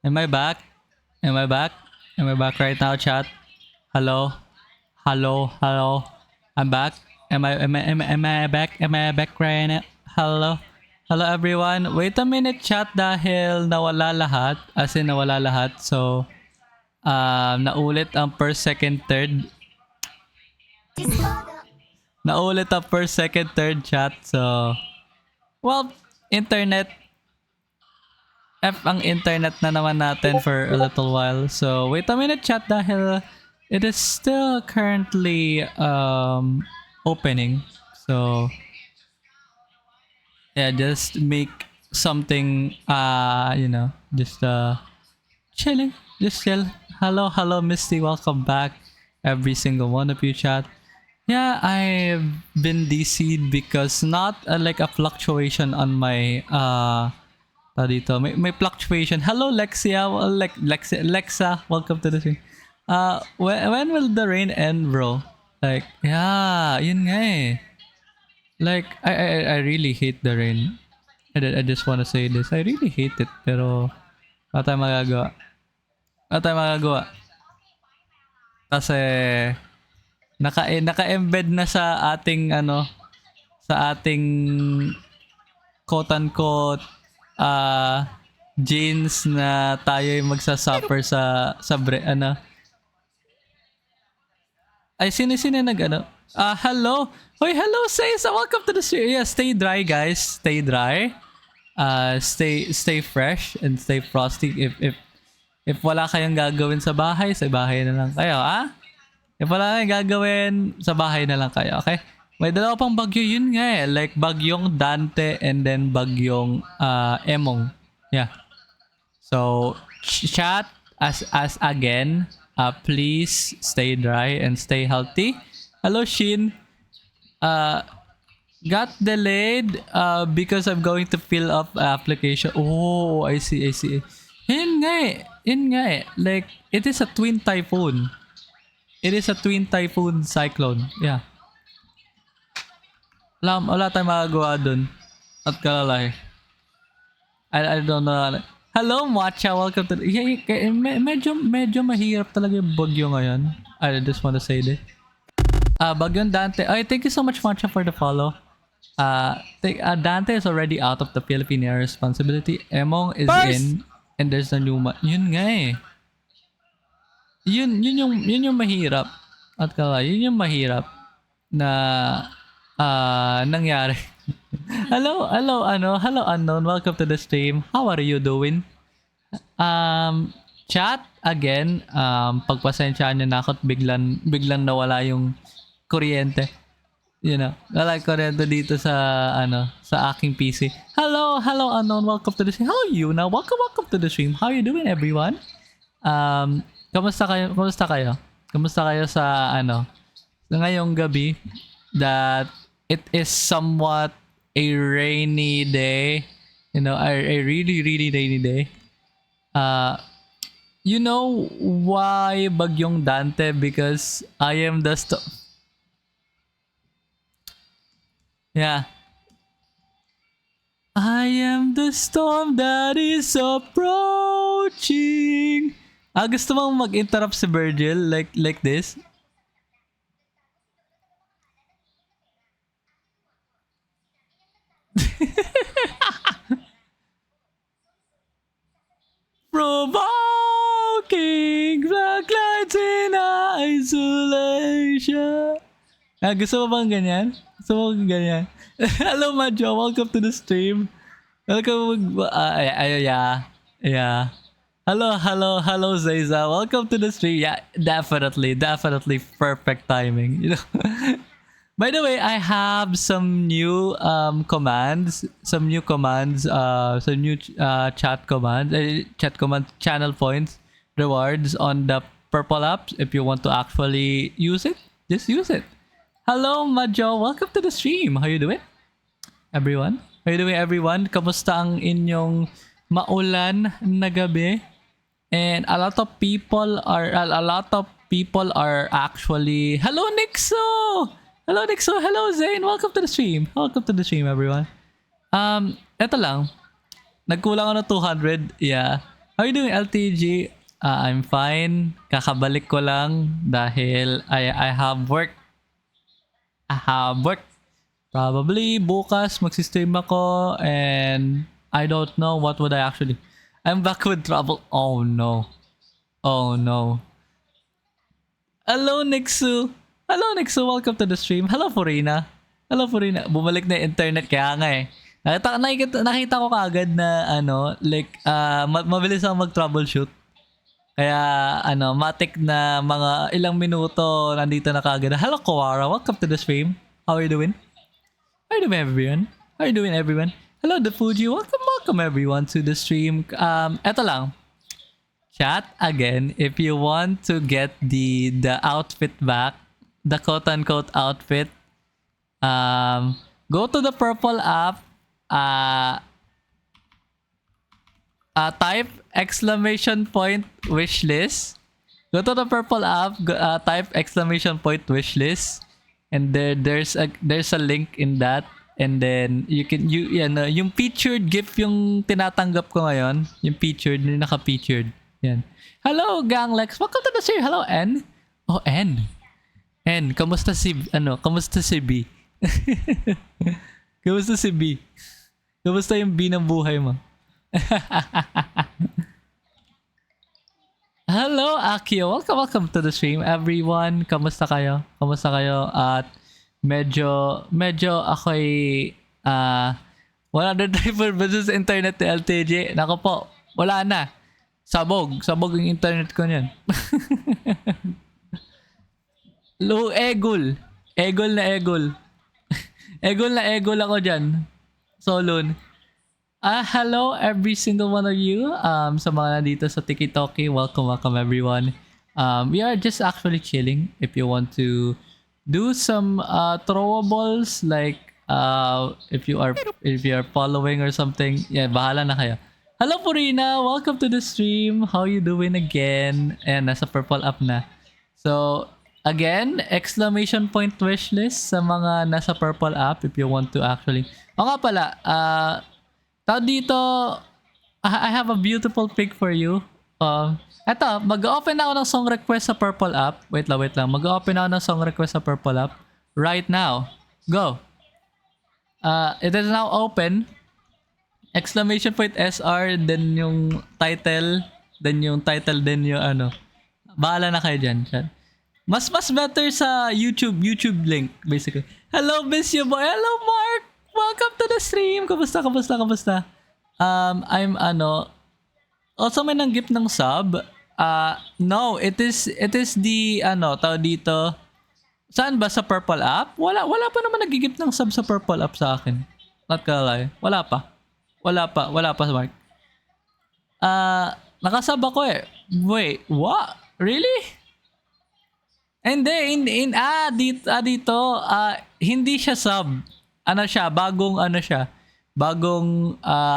Am I back? Am I back? Am I back right now, chat? Hello? Hello? Hello? I'm back. Am I back? Am I back right now? Hello? Hello everyone. Wait a minute, chat, dahil nawala lahat. As in nawala lahat. So, naulit ang first, second, third. Naulit ang first, second, third chat. So, well, internet. F ang internet na naman natin for a little while. So, wait a minute, chat, dahil it is still currently opening. So, yeah, just make something, just chilling. Just chill. Hello, hello, Misty. Welcome back. Every single one of you, chat. Yeah, I've been DC'd because not like a fluctuation on my dito. May fluctuation. Hello Lexia, Lexa, welcome to the stream. When will the rain end, bro? Like, yeah, yun nga eh. Like, I really hate the rain. I just want to say this. I really hate it, pero wala tayong magagawa. Wala tayong magagawa. Kasi naka-embed na sa ating sa ating quote unquote jeans na tayo ay magsasuffer sa ay sino nag hello. Hoy, hello sis, welcome to the stream. Yeah, stay dry guys, stay dry. Stay fresh and stay frosty. If wala kayong gagawin sa bahay na lang kayo, ah? If wala kayong gagawin, sa bahay na lang kayo, okay? May dalawa pang bagyo yun nga eh. Like bagyong Dante and then bagyong Emong. Yeah. So, chat as again, please stay dry and stay healthy. Hello, Shin. Got delayed because I'm going to fill up application. Oh, I see. Yun nga eh. Yun nga eh. Like, it is a twin typhoon. It is a twin typhoon cyclone. Yeah. Wala tayong magagawa dun. At kalalay. I don't know. Hello, Matcha. Welcome to... Yeah, medyo mahirap talaga yung bagyo ngayon. I just want to say this. Bagyong Dante. Ay, thank you so much, Matcha, for the follow. Dante is already out of the Philippine Air Responsibility. Emong is in. And there's a new... Yun nga eh. Yun yung mahirap. At kalalay, yun yung mahirap na nangyari. hello unknown, welcome to the stream. How are you doing? Chat again, pagpasensyaan niyo na ako at biglang nawala yung kuryente. Wala kuryente dito sa sa aking PC. Hello unknown, welcome to the stream. How are you now? Welcome to the stream. How are you doing, everyone? Kamusta kayo? Kamusta kayo sa sa ngayong gabi that it is somewhat a rainy day, a really rainy day. You know why bagyong Dante? Because I am the yeah. I am the storm that is approaching. Gusto mong mag-interrupt si Virgil like this? Provoking black lights in isolation. Gusto mo bang ganyan? Gusto mo bang ganyan? Hello, Majo. Welcome to the stream. Welcome. Yeah. Hello, Zayza. Welcome to the stream. Yeah, definitely perfect timing. By the way, I have some new commands, some new chat commands, channel points, rewards on the purple apps. If you want to actually use it, just use it. Hello, Majo. Welcome to the stream. How you doing, everyone? How you doing, everyone? Kamusta ang inyong maulan na gabi? And a lot of people are actually. Hello, Nixo. Hello, Nixo. Hello, Zane. Welcome to the stream. Welcome to the stream, everyone. Eto lang. Nagkulang ako ng 200. Yeah. How you doing, LTG? I'm fine. Kakabalik ko lang dahil I have work. I have work. Probably bukas magsistream ako and I don't know what would I actually. I'm back with trouble. Oh no. Oh no. Hello Nixu. Hello Nixu, welcome to the stream. Hello Furina. Hello Furina. Bumalik na yung internet kaya nga eh. Nakita ko kaagad na like mabilis ako mag-troubleshoot. Kaya matik na mga ilang minuto nandito na kaagad. Hello Kawara, welcome to the stream. How are you doing? How are you doing everyone? How are you doing everyone? Hello the Fuji, welcome everyone to the stream. Eto lang. Chat again if you want to get the outfit back, the quote unquote outfit. Go to the purple app. Type exclamation point wishlist. Go to the purple app. Type exclamation point wishlist, and there's a link in that, and then yung featured gift yung tinatanggap ko ngayon, yung featured, yung naka-featured. Yan. Hello Ganglex, welcome to the stream. Hello N. Oh N. N, kamusta si B? Kamusta si B? Kamusta yung B ng buhay mo? Hello Akio, welcome to the stream everyone. Kamusta kayo? At medyo ako'y 100% internet ni LTJ. Nako po, wala na. Sabog yung internet ko niyan. Low egol na egol. Egol na egol ako dyan. Solon. Hello every single one of you. Sa mga nandito sa TikTok, welcome everyone. We are just actually chilling. If you want to do some throwables, like if you are following or something, yeah, bahala na kayo. Hello Purina, welcome to the stream. How you doing again? And nasa purple up na. So again, exclamation point wishlist sa mga nasa purple app if you want to actually. O nga pala, tao dito, I have a beautiful pic for you. Eto, mag-open ako ng song request sa purple app. Wait lang. Mag-open ako ng song request sa purple app right now. Go. It is now open. Exclamation point SR, then yung title, then yung bahala na kayo dyan. Mas better sa YouTube link, basically. Hello, miss you boy. Hello, Mark. Welcome to the stream. Kamusta? I'm also may nang gift ng sub. No, it is the tao dito. Saan ba sa purple app? Wala pa naman nag-gift ng sub sa purple app sa akin. Not gonna lie. Wala pa, Mark. Nakasub ako eh. Wait, what? Really? Hindi, dito, hindi siya sub. Bagong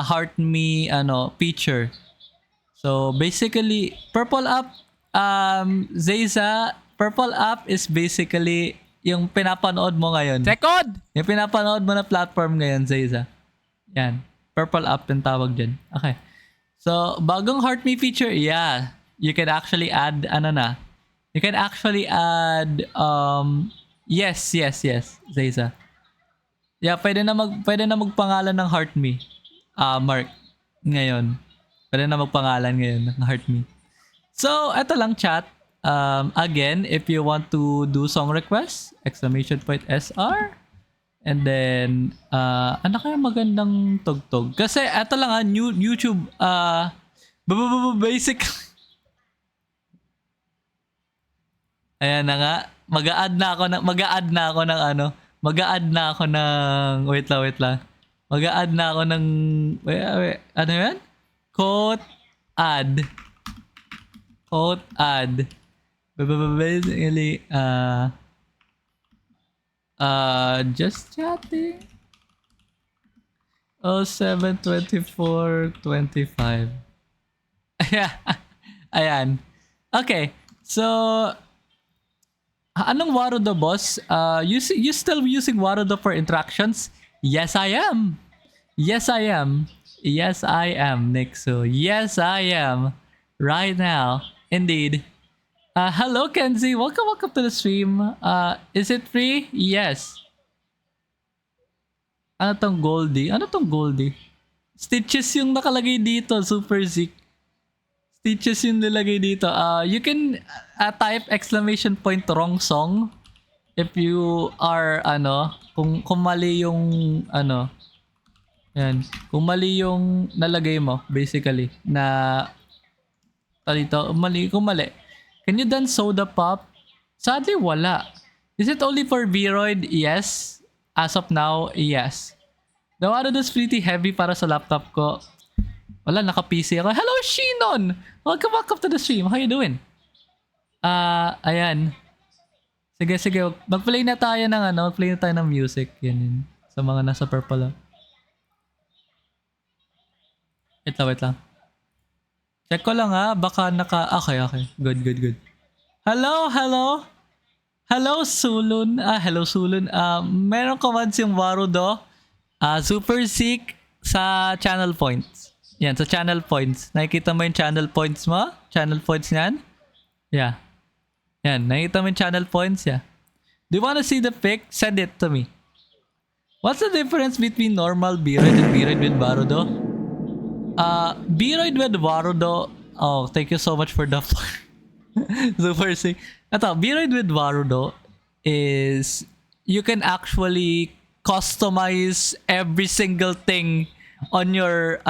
heart me feature. So basically, purple app, Zayza, purple app is basically yung pinapanood mo ngayon. Second! Yung pinapanood mo na platform ngayon, Zayza. Yan. Purple app yung tawag dyan. Okay. So, bagong heart me feature, yeah. You can actually add, You can actually add, yes, Zayza. Yeah, pwede na magpangalan ng heart me. Mark. Ngayon. Pwede na magpangalan ngayon ng heart me. So, eto lang chat. Again, if you want to do song requests, exclamation point SR. And then, ano kaya magandang tugtog? Kasi eto lang YouTube, basic. Ayan na nga. Mag-a-add na ako ng wait lang. Mag-a-add na ako ng ano yan? Quote add. Basically, just chatting. 072425. Ayan. Okay. So, anong Warudo, boss? You still using Warudo for interactions? Yes, I am. Yes, I am, Nixu. Yes, I am. Right now. Indeed. Hello, Kenzie. Welcome to the stream. Is it free? Yes. Ano tong Goldie? Ano tong Goldie? Stitches yung nakalagay dito, Super Zik. Stitches yung nilagay dito. You can type exclamation point wrong song if you are kung mali yung yan, kung mali yung nalagay mo basically na dito, kung mali. Can you dance Soda Pop? Sadly wala. Is it only for Vroid? Yes. As of now, yes. The one is pretty heavy para sa laptop ko. Wala, naka-PC ako. Hello, Shinon! Welcome to the stream. How you doing? Ayan. Sige. Mag-play na tayo ng music. Yan. Sa mga nasa purple. Wait lang. Check ko lang baka Okay. Good. Hello! Hello, Sulun. Hello, Sulun. Meron commands yung Warudo. Super sick sa channel points. Yan, sa channel points. Nakikita mo yung channel points mo? Channel points niyan? Yeah. Yan, nakikita mo yung channel points? Yeah. Do you wanna see the pic? Send it to me. What's the difference between normal Vroid and Vroid with Warudo? Vroid with Warudo. Oh, thank you so much for the super sick. Ito, Vroid with Warudo is you can actually customize every single thing on your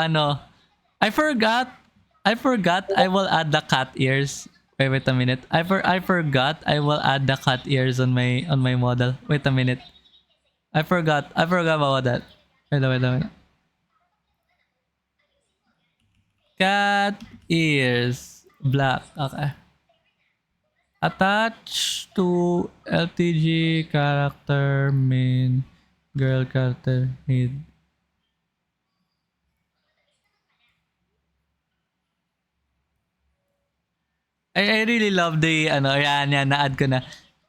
I forgot I will add the cat ears. Wait a minute. I forgot I will add the cat ears on my model. Wait a minute. I forgot about that. Wait a minute. Cat ears black. Okay. Attach to LTG character main girl character head. I really love the yan na-add ko na.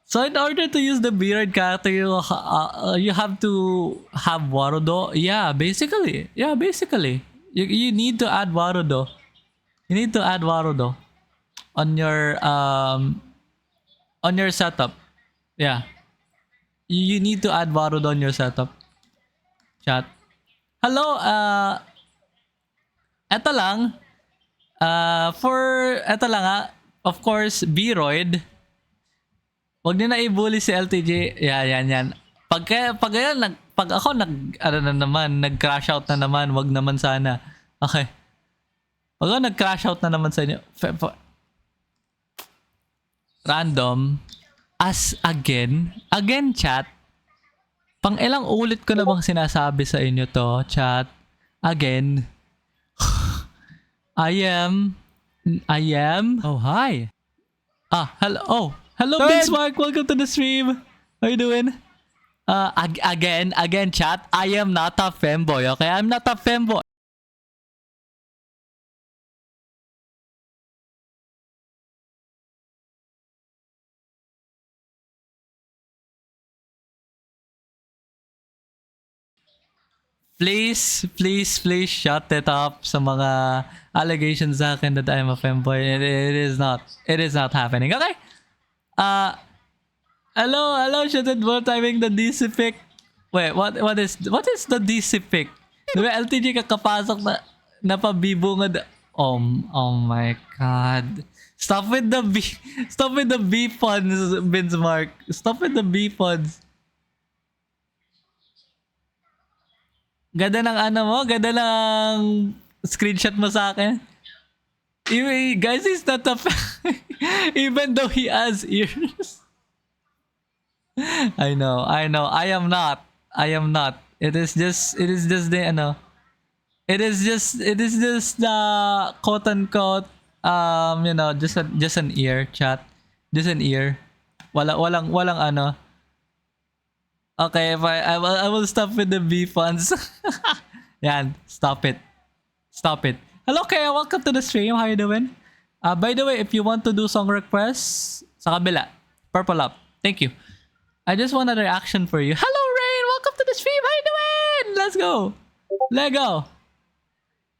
So in order to use the Vroid character, you have to have Warudo. Yeah, basically. You need to add Warudo. You need to add Warudo on your setup. Yeah. You need to add Warudo on your setup. Chat. Hello, eto lang. Of course, Vroid. Wag niyo na i-bully si LTG. Yan. Pag ako nag-crash out na naman, wag naman sana. Okay. Pag ako nag-crash out na naman sa inyo. Random. Again chat. Pang ilang ulit ko na bang sinasabi sa inyo to, chat? Again. I am. Oh, hi. Hello. Oh, hello, Big Spark. Welcome to the stream. How you doing? Again, chat. I am not a femboy. Okay, I'm not a femboy. Please shut it up sa mga allegations sa akin that I'm a femboy. It is not happening. Okay? Hello, shut it more timing the DC pick. Wait, what is the DC pick? Diba LTG kakapasok na napabibungad. Oh my god. Stop with the B puns, Vince Mark. Stop with the B puns. Ganda ng screenshot mo sa akin. Guys, he's not a even though he has ears. I know. I am not. It is just the It is just the quote unquote just an ear, chat. Just an ear. Walang Okay, I will stop with the B funds. Yan, stop it. Hello, Kaya. Welcome to the stream. How you doing? By the way, if you want to do song requests, sa kabila, purple up. Thank you. I just want a reaction for you. Hello, Rain. Welcome to the stream. How you doing? Let's go.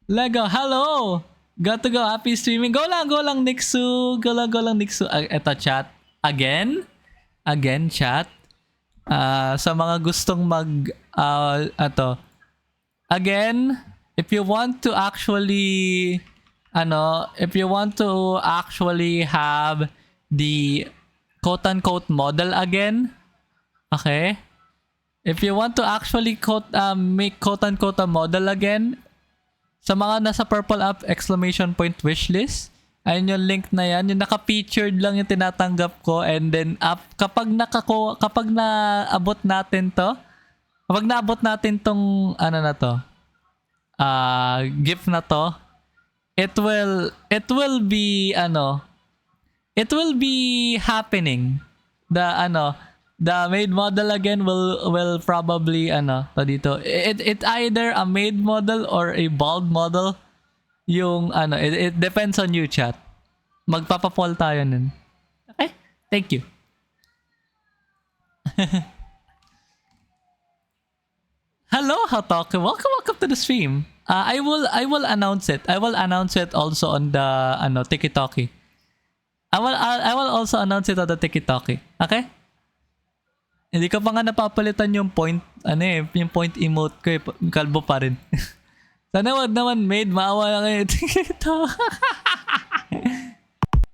Lego, hello! Got to go. Happy streaming. Go lang, Nixu. Go lang, Nixu. Eto, chat. Again, chat. Sa mga gustong again, if you want to actually, if you want to actually have the quote-unquote model again, okay? If you want to actually make quote-unquote a model again, sa mga nasa purple app exclamation point wishlist, ayun yung link na yan, yung naka-featured lang yung tinatanggap ko, and then kapag naabot natin tong gift na to, it will be happening. The made model again will probably dito. It either a made model or a bald model. Yung it depends on you, chat. Magpapa-poll tayo nun. Okay? Thank you. Hello, Hatoke. Welcome to the stream. I will announce it. I will announce it also on the TikTok. I will also announce it on the TikTok. Okay? Hindi ko pa nga napapalitan yung point, yung point emote ko eh. Kalbo pa rin. Sana wag naman made, maawa lang kayo. TikTok.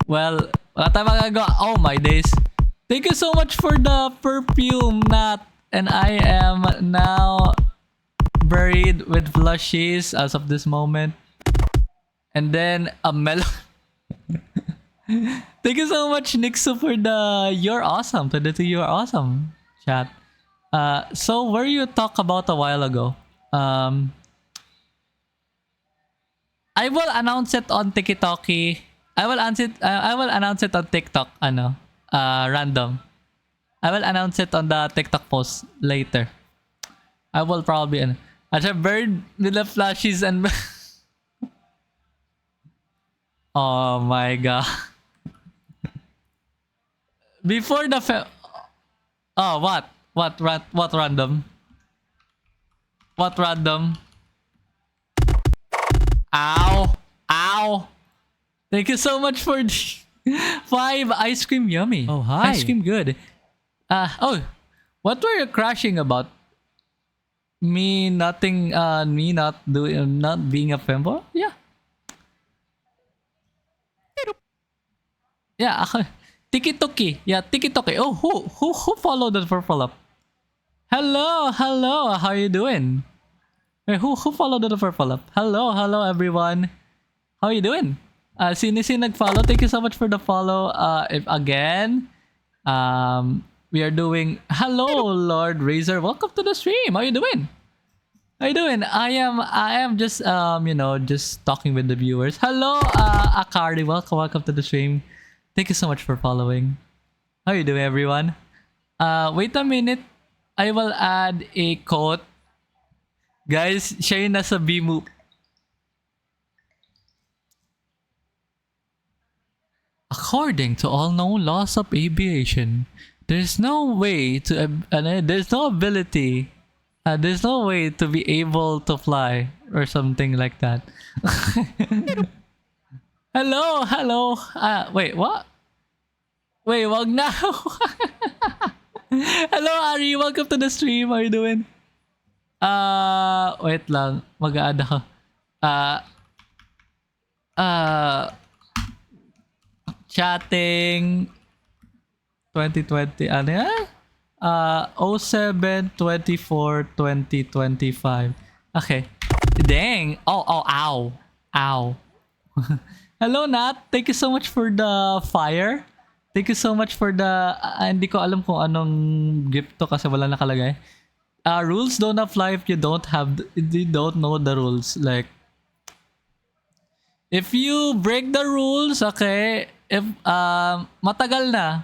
Well, wala tayong magagawa. Oh my days. Thank you so much for the perfume, Nat. And I am now buried with plushies as of this moment. And then a melon. Thank you so much, Nixu, for the you're awesome. You're awesome, chat. So where you talk about a while ago, I will announce it on TikTok. I will announce it on TikTok. Random. I will announce it on the TikTok post later. I will probably as a bird with the flashes and oh my god. Before the oh what random? What random? Ow. Thank you so much for the 5 ice cream yummy. Oh, hi. Ice cream good. What were you crashing about? Me not being a femboy? Yeah. Yeah, Tiki-toki. Yeah, Tiki-toki. Oh, who followed the purple up? Hello. How you doing? Wait, who followed the purple up? Hello everyone. How you doing? Sino nag-follow? Thank you so much for the follow. If again, we are doing. Hello, Lord Razor. Welcome to the stream. How you doing? I am just just talking with the viewers. Hello, Akari. Welcome to the stream. Thank you so much for following. How you doing, everyone? Wait a minute. I will add a quote. Guys, siya yung nasa B-move. According to all known laws of aviation, there's no way to there's no ability, there's no way to be able to fly or something like that. Hello. Wait, what? Wait, wag na. Hello, Ari. Welcome to the stream. How you doing? Wait lang. Mag-add ako. Chatting 2020. Ano yan? 07/24/2025. Okay. Dang. Oh, ow. Hello, Nat. Thank you so much for the fire. Thank you so much for the... hindi ko alam kung anong gift to kasi wala nakalagay. Rules don't apply if you don't know the rules. Like, if you break the rules, okay, if matagal na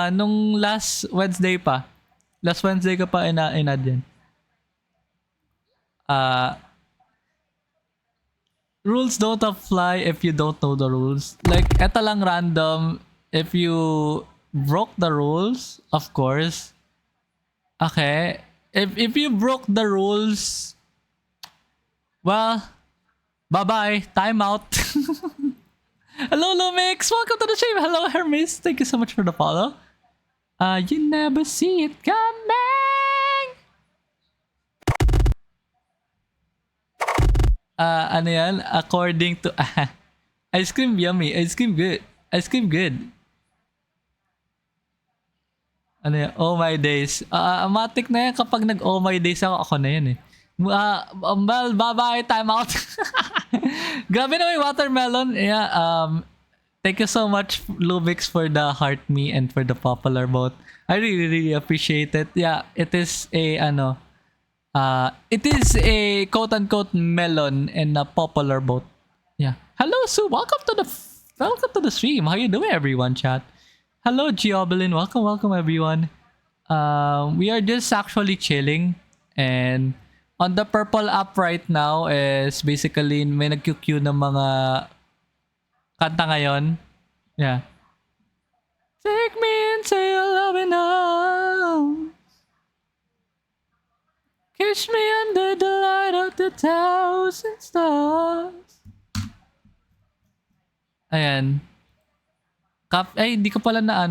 nung last Wednesday ka pa inad yan. Rules don't apply if you don't know the rules. Like, eto lang random. If you broke the rules, of course. Okay. If you broke the rules, Well, bye-bye. Time out. Hello, Lumix. Welcome to the stream. Hello, Hermes. Thank you so much for the follow. You never see it coming. Ano yan? According to... ice cream yummy. Ice cream good. Ice cream good. Ano yan? Oh my days. Matik na yan kapag nag-oh my days ako na yan eh. Well, bye-bye. Time out. Grabe na may watermelon. Yeah, thank you so much, Lubix, for the heart me and for the popular vote. I really, really appreciate it. Yeah, it is a, it is a quote-unquote melon and a popular vote. Yeah. Hello, Sue. Welcome to the stream. How you doing, everyone, chat? Hello, Giobelin. Welcome, everyone. We are just actually chilling, and on the purple app right now is basically may nag-queue ng mga kanta ngayon. Yeah. Take me into your loving arms. Kiss me under the light of the thousand stars. Ayan. Ay, di ko pala na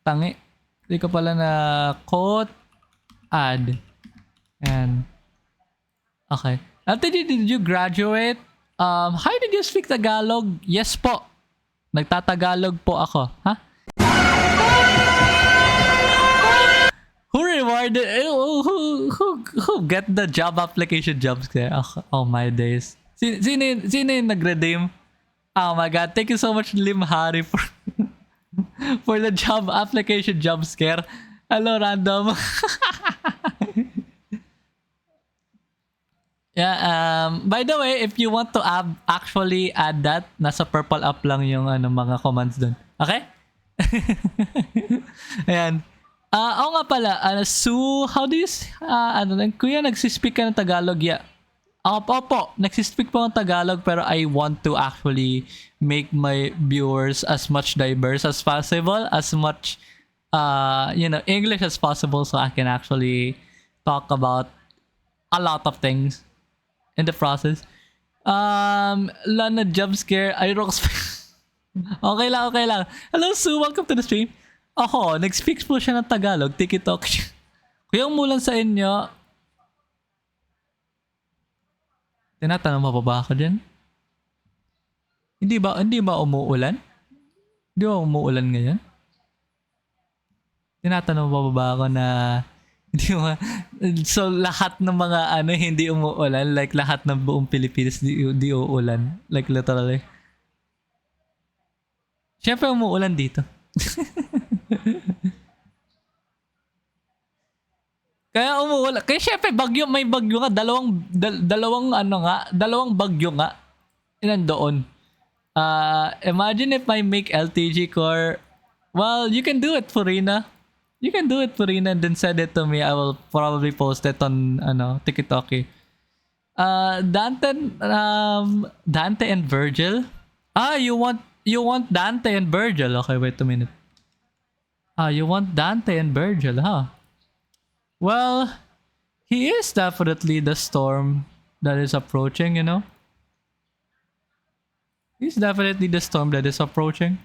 tangi. Di ko pala na quote add. Ayan. Okay. Did you graduate? How did you speak Tagalog? Yes po. Nagtatagalog po ako. Ha? Who rewarded? Who get the job application jobs? Oh my days. Sino yung nag-redeem? Oh my god. Thank you so much, Lim Hari, for the job application job scare. Hello, random. Yeah, by the way, if you want to actually add that, nasa purple up lang yung mga commands dun. Okay? Ayan. Oo nga pala, Sue, how do you, kuya, nagsispeak ka ng Tagalog, yeah. Opo, nagsispeak po ng Tagalog, pero I want to actually make my viewers as much diverse as possible, as much, English as possible, so I can actually talk about a lot of things in the process. Lana jump scare. Okay lang. Hello, Sue. Welcome to the stream. Ako, nag-speak po siya ng Tagalog. TikTok. Kuya, umulan sa inyo. Tinatanong mo pa ba ako dyan? Hindi ba umuulan? Hindi ba umuulan ngayon? Tinatanong mo ba ako na... So lahat ng mga hindi umuulan, like lahat ng buong Pilipinas di uulan, like literally. Syempre umuulan dito. Kaya umuulan. Kaya syempre may bagyo nga, dalawang bagyo nga nandoon. Imagine if I make LTG core. Well, you can do it, Furina. You can do it, Purina, and then send it to me. I will probably post it on TikTok. Dante and Virgil. You want Dante and Virgil? Okay, wait a minute. You want Dante and Virgil, huh? Well, he is definitely the storm that is approaching. He's definitely the storm that is approaching.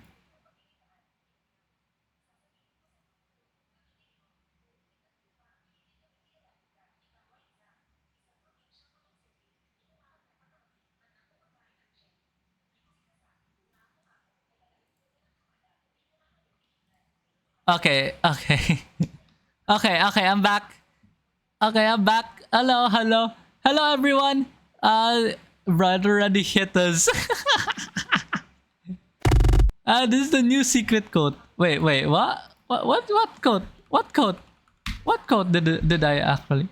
Okay. Okay, I'm back. Hello, everyone. Brother already hit us. This is the new secret code. Wait, what? What code? What code? What code did I actually?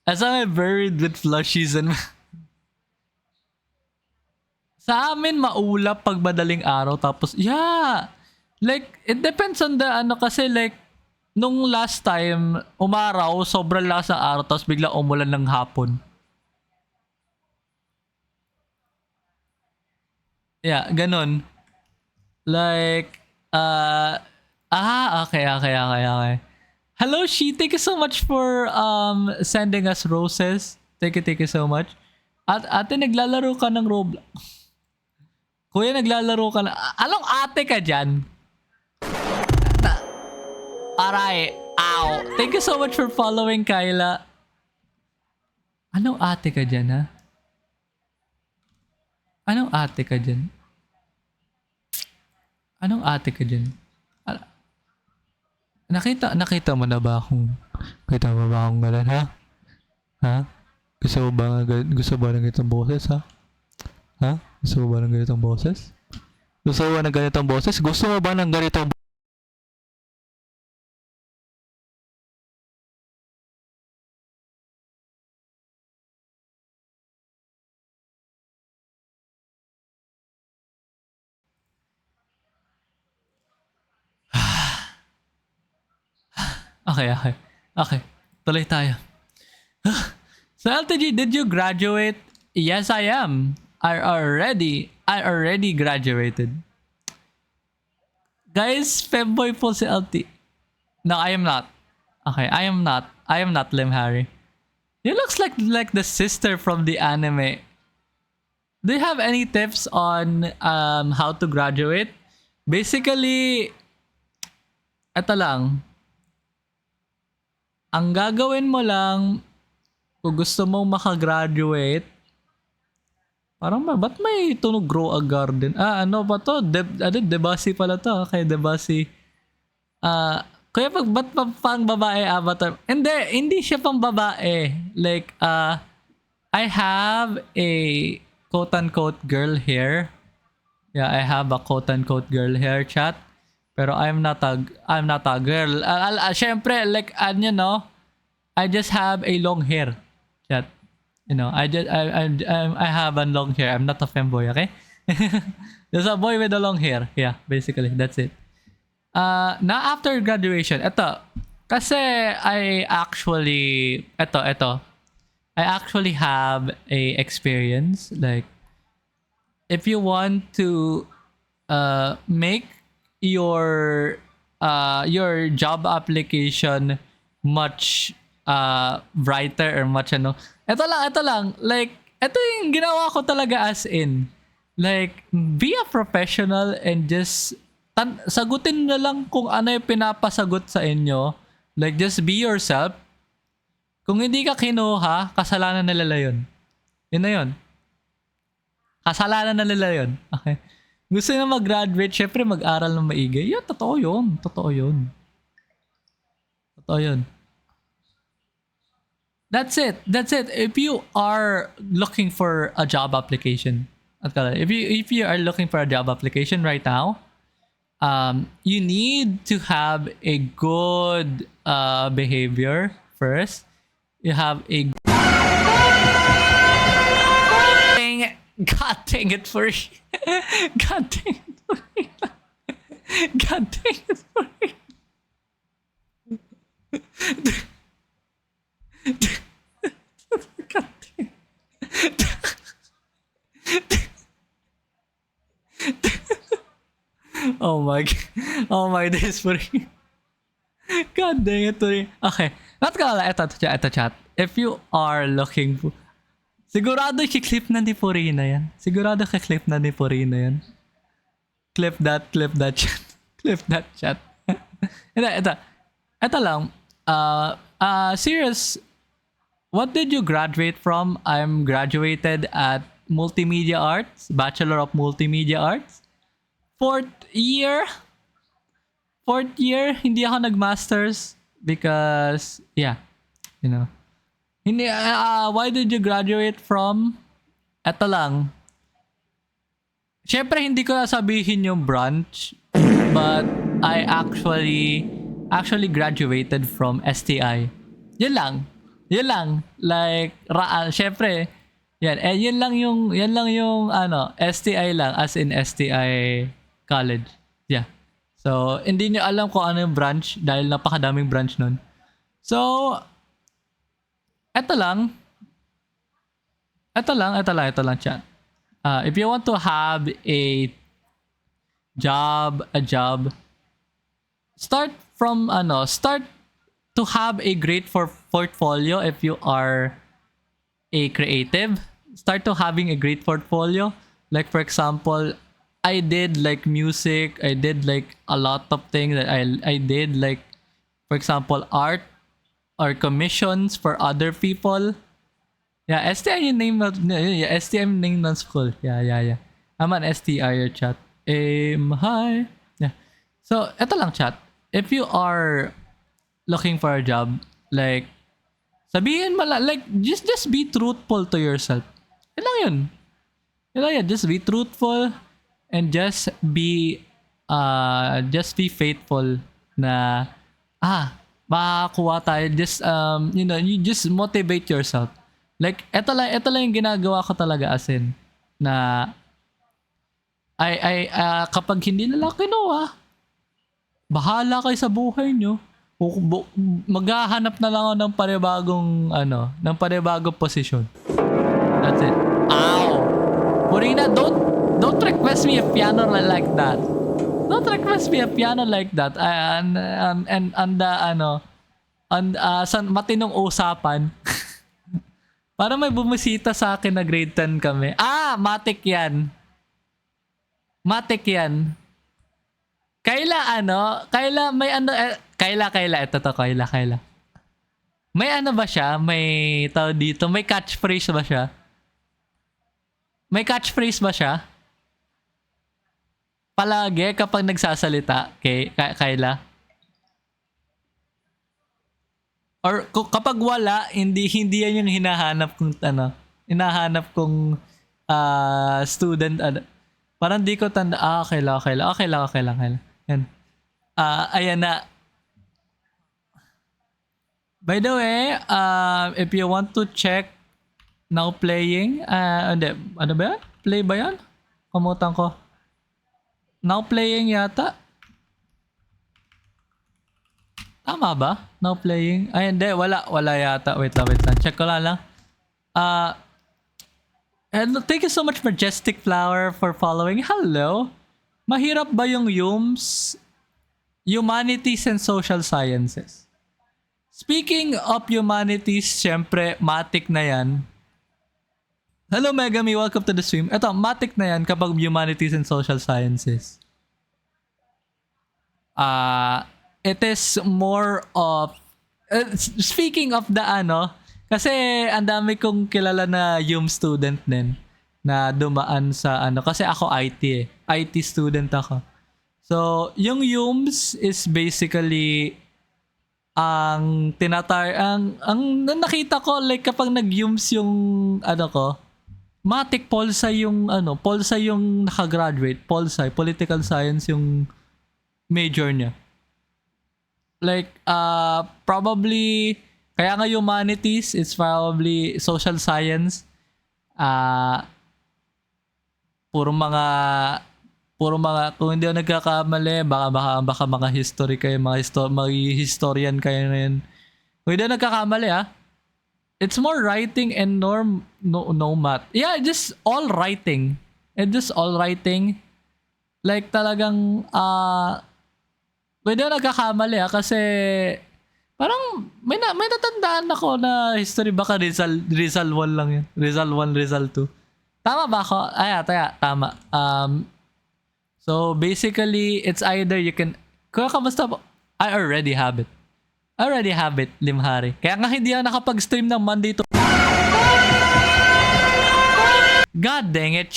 As I'm buried with plushies and... Sa amin, maulap pag madaling araw, tapos, yeah! Like, it depends on the kasi like, nung last time, umaraw, sobrang lakas ng araw, tapos bigla umulan ng hapon. Yeah, ganun. Like, okay. Hello, She. Thank you so much for sending us roses. Thank you so much. At ate, naglalaro ka ng Roblox. Kuya, naglalaro ka na. Anong ate ka dyan? Aray. Ow. Thank you so much for following, Kyla. Anong ate ka dyan, ha? Anong ate ka dyan? Anong ate ka dyan? Nakita mo na ba akong ganun, ha? Ha? Gusto ba ng ganitong boses, ha? Ha? Gusto mo ba ng ganitong boses? Gusto mo ba ng ganitong boses? Gusto mo ba ng ganitong Okay. Okay. Tuloy tayo. So LTG, did you graduate? Yes, I am. I already graduated. Guys, femboy po si LT. No, I am not. Okay, I am not. I am not Lim Harry. He looks like the sister from the anime. Do you have any tips on how to graduate? Basically, eto lang. Ang gagawin mo lang kung gusto mong makagraduate, parang ba't may tunog grow a garden? Ano ba to? Debasi pala to. Kay Debasi. Kaya ba't pang babae avatar? Hindi siya pang babae. Like, I have a quote-unquote girl hair. Yeah, I have a quote-unquote girl hair, chat. Pero I'm not a girl. Syempre, like, I just have a long hair. Chat. I have a long hair. I'm not a femboy, okay? There's a boy with a long hair. Yeah, basically, that's it. Now after graduation, kasi I actually have a experience. Like, if you want to make your job application much brighter or much ito lang, like, ito yung ginawa ko talaga, as in, like, be a professional and just sagutin na lang kung ano yung pinapasagot sa inyo. Like, just be yourself. Kung hindi ka kinuha, kasalanan nila yun. Yun na yun. Kasalanan na nila yun. Okay. Gusto nyo mag-graduate, syempre mag-aral ng maigi. Yeah, totoo yun. That's it. If you are looking for a job application, if you are looking for a job application right now, you need to have a good behavior first. You have a God dang it for God dang it for God dang it for God dang. Oh my days for God dang it for Okay, not gonna ito chat. If you are looking for, sigurado i-clip na ni Purina yan. Clip that chat. Clip that chat. Ito lang. Serious. What did you graduate from? I'm graduated at Multimedia Arts, Bachelor of Multimedia Arts. Fourth year, hindi ako nag-masters because, hindi, why did you graduate from? Eto lang. Syempre, hindi ko sabihin yung branch, but I actually graduated from STI. Yun lang. Like, syempre, yun lang yung STI lang, as in STI college. Yeah. So, hindi nyo alam kung ano yung branch dahil napakadaming branch nun. So, ito lang chat. If you want to have a job, start to have a great portfolio if you are a creative. start to having a great portfolio. Like for example, I did like music, I did like a lot of things that I did like, for example, art or commissions for other people. Yeah, STI yung name of, yeah, STI yung name ng school. Yeah. I'm an STI chat. Hi. Yeah. So, eto lang chat. If you are looking for a job, like, sabihin mo lang, like, just be truthful to yourself. Yun lang yun. Yun lang yun. Just be truthful and just be faithful na, makakuha tayo. Just, you just motivate yourself. Like, ito lang yung ginagawa ko talaga as in, na, kapag hindi nila kinuha, bahala kayo sa buhay nyo. Maghahanap na lang ako ng panibagong posisyon. That's it. Ow! Purina, don't request me a piano like that. Don't request me a piano like that. Sa matinong usapan. Para may bumisita sa akin na grade 10 kami. Matik yan. Kaila ito to, Kaila. May ano ba siya? May tao dito, may catchphrase ba siya? Palagi kapag nagsasalita, Kaila? Or kapag wala, hindi yan yung hinahanap kong student parang di ko tanda. Okay lang. Yan. Ayan na. By the way, if you want to check now playing, hindi, ano ba yan? Play ba yan? Kamutan ko. Now playing yata. Tama ba? Now playing? Ay, hindi. Wala yata. Wait lang. Check ko lang. And thank you so much, Majestic Flower, for following. Hello. Mahirap ba yung Humanities and Social Sciences? Speaking of humanities, syempre, matik na yan. Hello, Megami. Welcome to the stream. Ito, matik na yan kapag Humanities and Social Sciences. It is more of speaking of the kasi ang dami kong kilala na student din na dumaan sa kasi ako IT student ako. So yung UMS is basically ang nakita ko, like kapag nag-UMS yung matik Polsa yung nakagraduate, Polsa, political science yung major niya. Like, probably, kaya nga humanities, it's probably social science. Puro mga, kung hindi ako nagkakamali, baka mga history kayo, mga historian kayo na yun. Kung hindi ako nagkakamali, it's more writing and no math. Yeah, just all writing. Like, talagang, pwede ako nagkakamali kasi parang may natandaan ako na history, baka Rizal 1 lang yun. Rizal 1, Rizal 2. Tama ba ako? Tama. So basically, it's either you can, kung kamusta po? I already have it, Limhari. Kaya nga hindi ako nakapag-stream ng Monday to God dang it.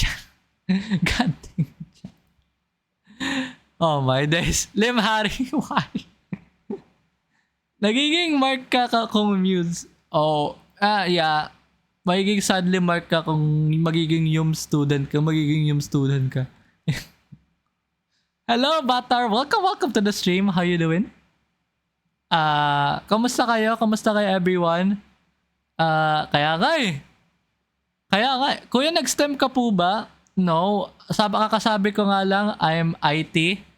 God dang it. Oh my days. Limhari, why? Nagiging mark ka kung muse. Yeah. Magiging sadly mark ka kung magiging student ka. Hello, Batar. Welcome to the stream. How you doing? Kamusta kayo? Kamusta kayo, everyone? Kaya nga. Kuya, nag-STEM ka po ba? No. Kakasabi ko nga lang, I'm IT.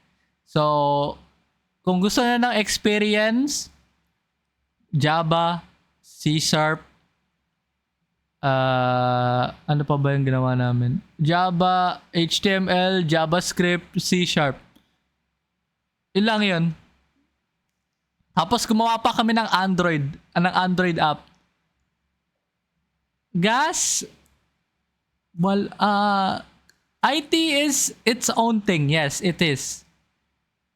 So, kung gusto na ng experience, Java, C#, ano pa ba yung ginawa namin? Java, HTML, JavaScript, C#. Ilang yun. Tapos gumawa pa kami ng Android app. Gas, Well, IT is its own thing. Yes, it is.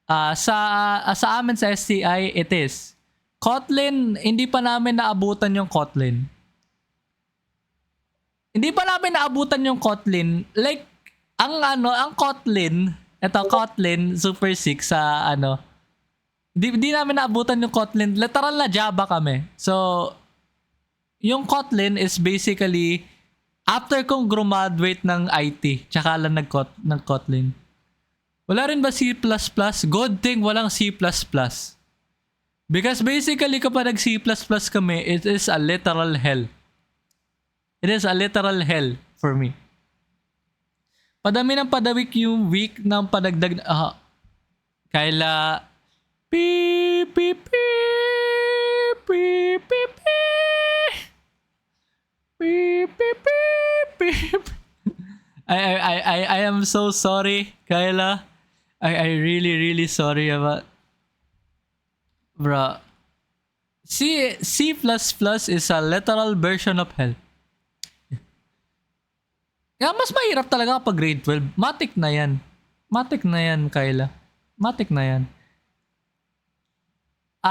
Sa amin sa STI, it is. Kotlin, hindi pa namin naabutan yung Kotlin. Hindi pa namin naabutan yung Kotlin. Like, ang Kotlin, eto Kotlin Super 6 sa di namin naabutan yung Kotlin. Literal na Java kami. So, yung Kotlin is basically after kong graduate ng IT, tsaka lang nag-Kotlin. Wala rin ba C++? Good thing walang C++. Because basically kapag nag-C++ kami, it is a literal hell. It is a literal hell for me. Padami ng padawik yung week ng padagdag kaila beep beep beep beep beep beep beep beep. I am so sorry, Kyla. I really sorry about bruh. C++ is a literal version of hell. Kaya mas mahirap talaga kapag grade 12. Matik na yan. Matik na yan, Kyla. Matik na yan.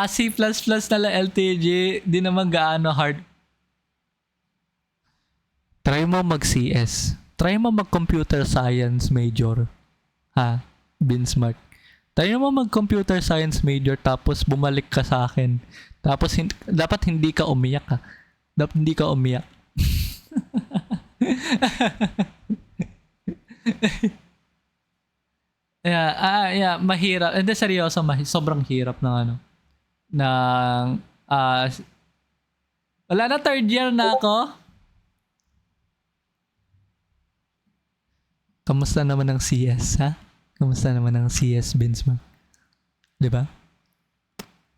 C++ na lang LTG, di naman gaano hard. Try mo mag-CS. Try mo mag-computer science major. Ha? Binsmart. Try mo mag-computer science major tapos bumalik ka sa akin. Tapos dapat hindi ka umiyak ha. Dapat hindi ka umiyak. yeah, mahirap. Hindi, seryoso, sobrang hirap ng wala na, third year na ako. Kamusta naman ang CS, ha? Kamusta naman ang CS, Binsman? Diba?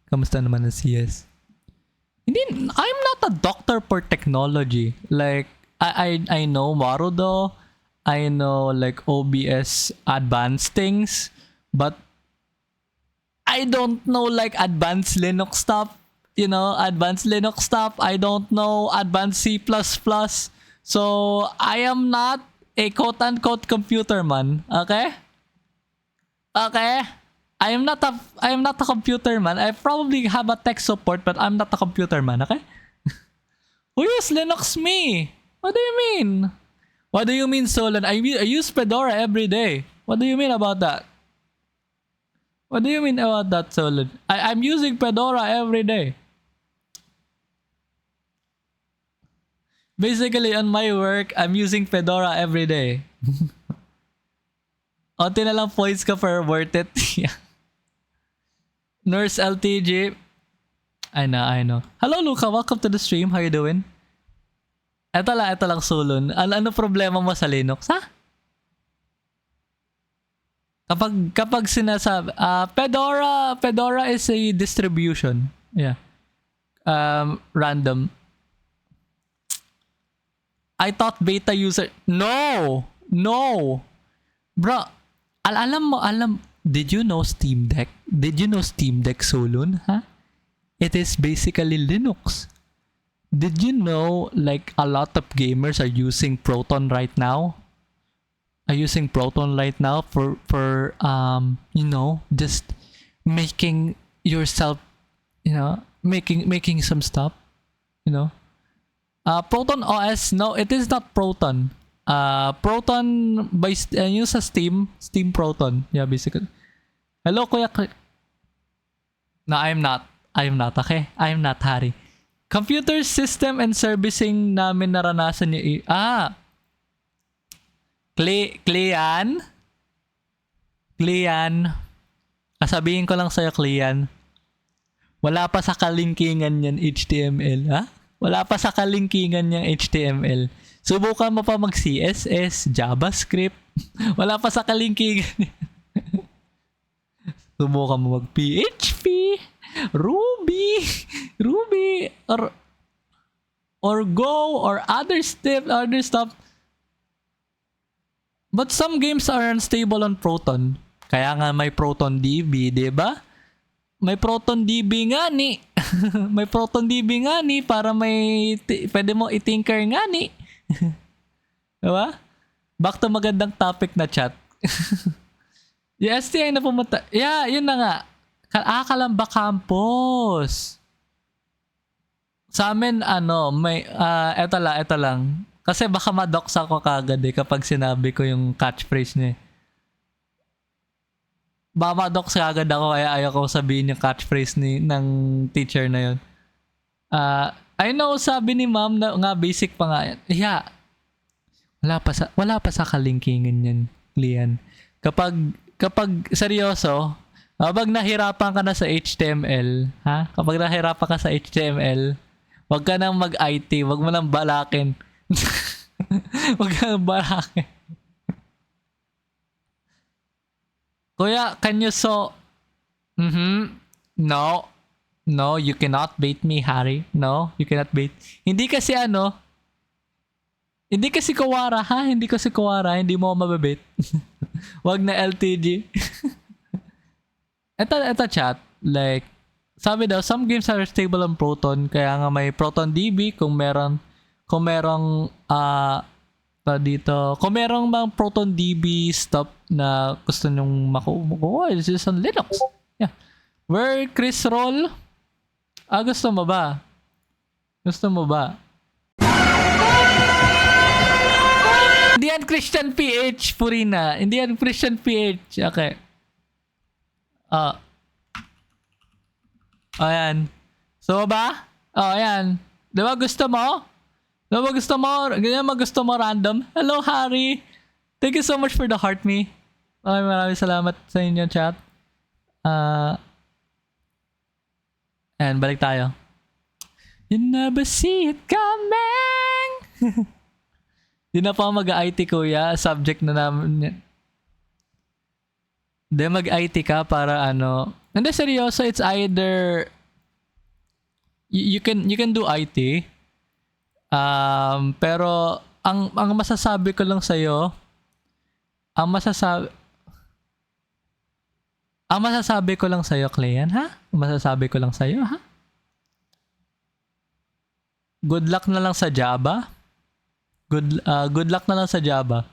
Kamusta naman ang CS? Hindi, I'm not a doctor for technology. Like, I know Marudo, I know like OBS advanced things, but I don't know like advanced Linux stuff, advanced Linux stuff. I don't know advanced C++. So, I am not a quote-unquote computer man, okay? Okay? I am not a computer man. I probably have a tech support, but I'm not a computer man, okay? Who use Linux me? What do you mean? What do you mean, Solon? I use Fedora every day. What do you mean about that? What do you mean about that, Solon? I'm using Fedora every day. Basically, on my work, I'm using Fedora every day. Onti na lang points ka for worth it. Nurse LTG. I know. Hello, Luca. Welcome to the stream. How you doing? Ito lang, Solon. Ano problema mo sa Linux, ha? Kapag sinasabi, Fedora is a distribution. Yeah. Random. I thought beta user. No. Bro, did you know Steam Deck? Did you know Steam Deck, Solon, ha? It is basically Linux. Did you know like a lot of gamers are using Proton right now? For just making yourself, making some stuff, Proton OS, no, it is not Proton. Proton by use sa Steam Proton. Yeah, basically. Hello, Kuya. No, I'm not, okay? I'm not, Harry. Computer system and servicing namin naranasan niyo. Clean. Sabihin ko lang sa'yo, Clean. Wala pa sa kalingkingan yan HTML, ha? Wala pa sa kalingkingan yung HTML. Subukan mo pa mag-CSS, JavaScript. Wala pa sa kalingkingan. Subukan mo mag-PHP, Ruby, or Go, or other stuff. But some games are unstable on Proton. Kaya nga may Proton DB, diba? May Proton DB nga ni. May Proton DB nga ni para pwede mo i-tinker nga ni. Diba? Back to magandang topic na chat. Yung STI na pumunta. Yeah, yun na nga. Kalamba Campus. Sa amin, ano, may, eto lang. Kasi baka madox ako kagad eh kapag sinabi ko yung catchphrase niya. Baka madox kagad ako kaya ayaw ko sabihin yung catchphrase ng teacher na yun. I know, sabi ni ma'am na nga basic pa nga yan. Yeah. Wala pa sa kalingkingan yan, Lian. Kapag seryoso, kapag nahirapan ka na sa HTML, ha? Kapag nahirapan ka sa HTML, wag ka nang mag-IT, wag mo nang balakin. Wag ka nang balakin. Kuya, can you No. No, you cannot bait me, Harry. No, you cannot bait. Hindi kasi Kawara, ha? Hindi kasi Kawara, hindi mo mababait. Wag na LTG. Ito chat, like, sabi daw, some games are stable on Proton, kaya nga may Proton DB kung merong bang Proton DB stuff na gusto nyong makuha, it's just on Linux. Yeah. Where Chris Roll? Gusto mo ba? Hindi yan Christian PH, Purina. Hindi yan Christian PH. Okay. Ayan. So ba? Ayan. Diba gusto mo? Ganyan gusto mo random? Hello, Harry. Thank you so much for the heart me. Maraming salamat sa inyo, chat. And balik tayo. You never see it coming. Di na pa mag-IT, kuya. Subject na namin. Di mag-IT ka para ano. Hindi, seryoso. It's either you can do IT. Pero ang masasabi ko lang sa'yo, ang masasabi ko lang sa'yo, Clean, ha? Masasabi ko lang sa'yo, ha? Good luck na lang sa Java. Good luck na lang sa Java.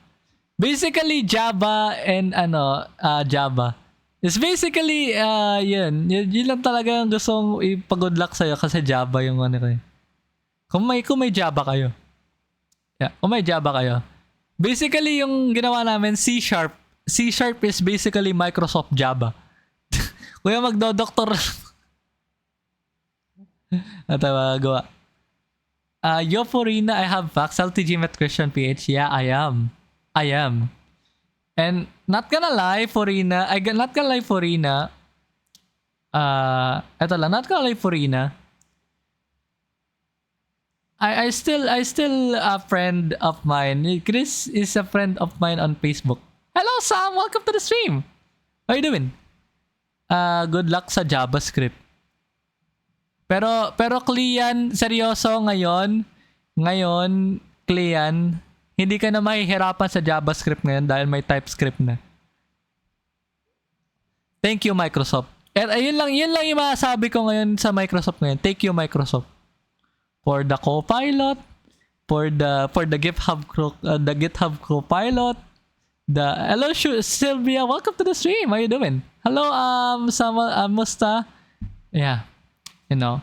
Basically, Java and Java. It's basically, yun lang talaga ang gusto ipag-good luck sa'yo kasi Java yung ano ko. Kung may Java kayo. Yeah, kung may Java kayo. Basically, yung ginawa namin, C#. C# is basically Microsoft Java. Kuya, magdo-doktor. Ito, gawa. Yo, Purina, I have facts. LTG met Christian PH. Yeah, I am. And not gonna lie, Purina. Not gonna lie, Purina. I still a friend of mine. Chris is a friend of mine on Facebook. Hello, Sam. Welcome to the stream. How you doing? Good luck sa JavaScript. Pero Clean, seryoso ngayon, Clean, hindi ka na mahihirapan sa JavaScript ngayon dahil may TypeScript na. Thank you, Microsoft. Yun lang yung masasabi ko ngayon sa Microsoft ngayon. Thank you, Microsoft. For the Copilot, for the GitHub Copilot, hello Sylvia, welcome to the stream. How you doing? Hello, Musta. Yeah, you know,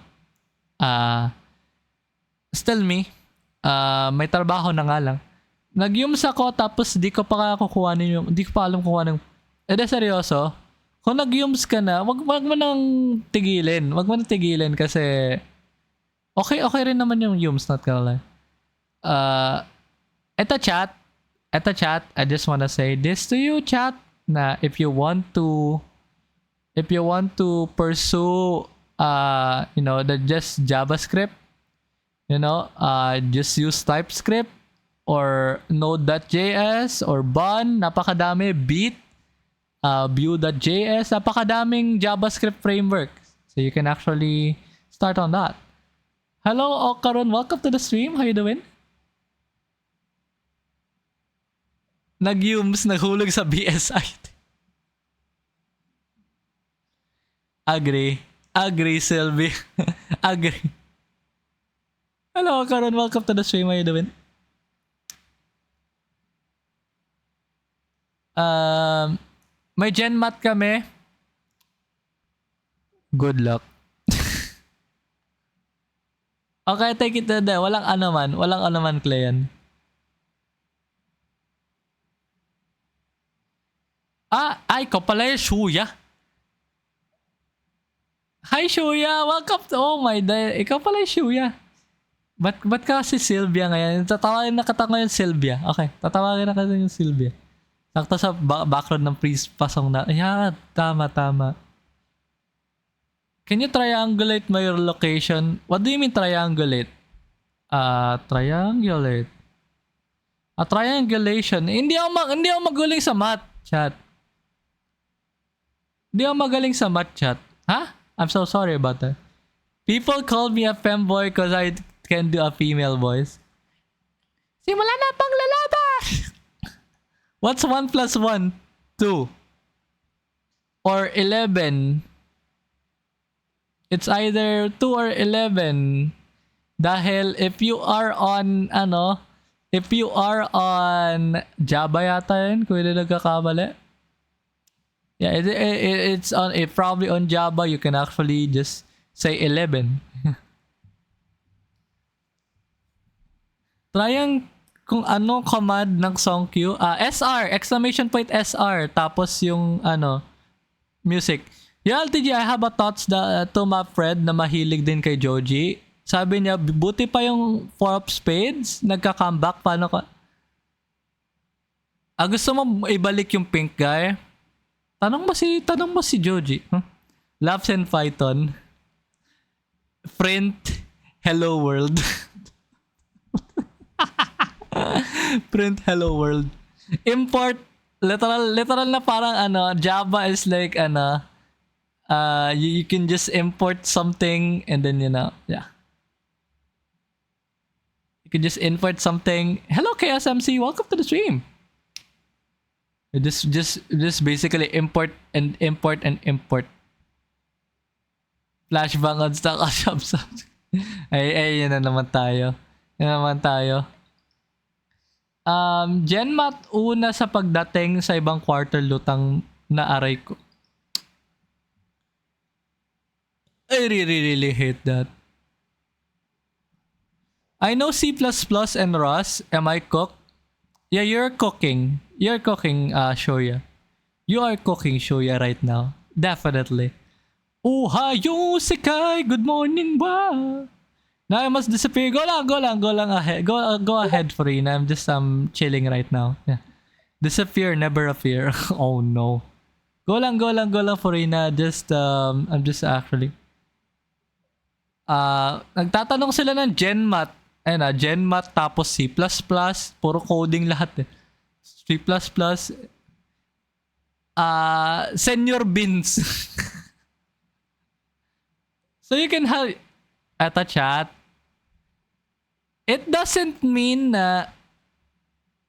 still me. May trabaho na nga lang. Nag-yums ako tapos di ko pa alam kung anong. Seryoso. Kung nag-yums ka na, wag mo nang tigilin. Wag mo nang tigilin kasi okay rin naman yung yums, not gonna lie. Ito chat, I just wanna say this to you, chat, na if you want to pursue the just JavaScript, just use TypeScript or Node.js or Bun, napakadami, Beat, Vue.js, napakadaming JavaScript frameworks. So you can actually start on that. Hello, Okaron, welcome to the stream. How you doing? Nag-yums, naghulog sa BSI. Agree, Sylvie. Agree. Hello, Karon. Welcome to the stream. How you doing? May GenMat kami. Good luck. Okay, take it na. Walang ano man, Clean. Ay, ikaw pala yung Shuya. Hi, Shuya. Welcome to, oh my god. Ikaw pala yung Shuya. Ba't ka si Sylvia ngayon? Tatawagin na kita ngayon Sylvia. Okay, tatawagin na kita yung Sylvia. Sakto sa background ng priest pasong na. Yeah, tama. Can you triangulate my location? What do you mean triangulate? Triangulate. Triangulation. Hindi ako magaling sa math, chat. Hindi ako magaling sa math, chat. Ha? I'm so sorry about that. People call me a femboy because I can do a female voice. Simula na pang lalaban! What's 1 plus 1? 2. Or 11. It's either 2 or 11. Dahil if you are on Java yata yun, kung hindi nagkakamali. Yeah, it's probably on Java. You can actually just say 11. Try kung ano command ng song queue. SR, exclamation point SR. Tapos yung music. Yeah, LTG, I have a thoughts to my friend na mahilig din kay Joji. Sabi niya, buti pa yung 4 of spades. Nagka-comeback. Paano ka? Gusto mo ibalik yung pink guy? Tanong mo si Joji. Huh? Laughs and Python. Print Hello World. Print Hello World. Import. Literal na parang Java is like you can just import something and then yeah. You can just import something. Hello KSMC, welcome to the stream. Just basically import and import. Flashbang on stock shops. Ay, yun na naman tayo. GenMat una sa pagdating sa ibang quarter lutang na aray ko. I really hate that. I know C++ and Rust. Am I cooked? Yeah, you're cooking. You're cooking, Shoya. You are cooking, Shoya, right now. Definitely. Ohayo Sekai! Good morning, ba? Now I must disappear. Go lang ahead. Go ahead, Farina. I'm just chilling right now. Yeah. Disappear, never appear. Oh no. Go lang, Farina. I'm just actually. Nagtatanong sila ng GenMat. Ayun GenMat tapos C++. Puro coding lahat eh. C++. Senior Beans. So you can have eto chat. It doesn't mean na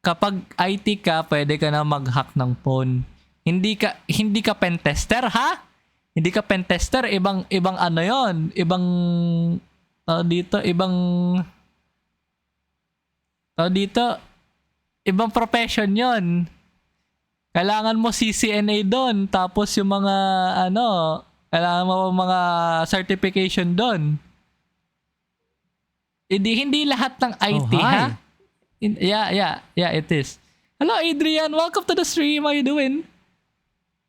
kapag IT ka, pwede ka na mag-hack ng phone. Hindi ka pen tester, ha? Hindi ka pen tester, ibang ano 'yon, ibang profession 'yon. Kailangan mo CCNA doon, tapos yung mga kailangan mo mga certification doon. Hindi lahat ng IT, ha? Yeah, it is. Hello, Adrian. Welcome to the stream. How you doing?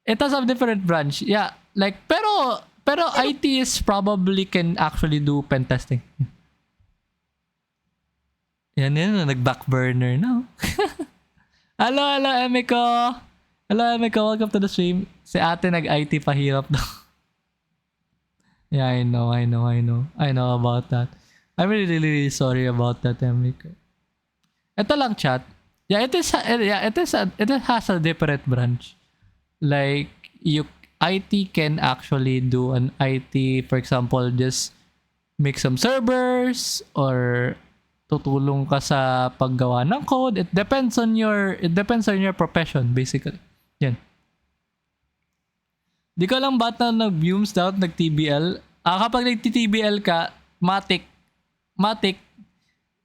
It has a different branch. Yeah, like, pero IT is probably can actually do pen testing. Yan, nag-backburner, no? Hello, Emiko. Hello, Emiko. Welcome to the stream. Si ate nag-IT pahirap daw. Yeah, I know about that. I'm really sorry about that, Emiko. Ito lang, chat. Yeah, it has a different branch. Like, IT can actually do an IT, for example, just make some servers or tutulong ka sa paggawa ng code. It depends on your profession, basically. Yan. Di ko lang ba't na nag-Bumes daw, nag-TBL. Kapag nag-TBL ka, matik,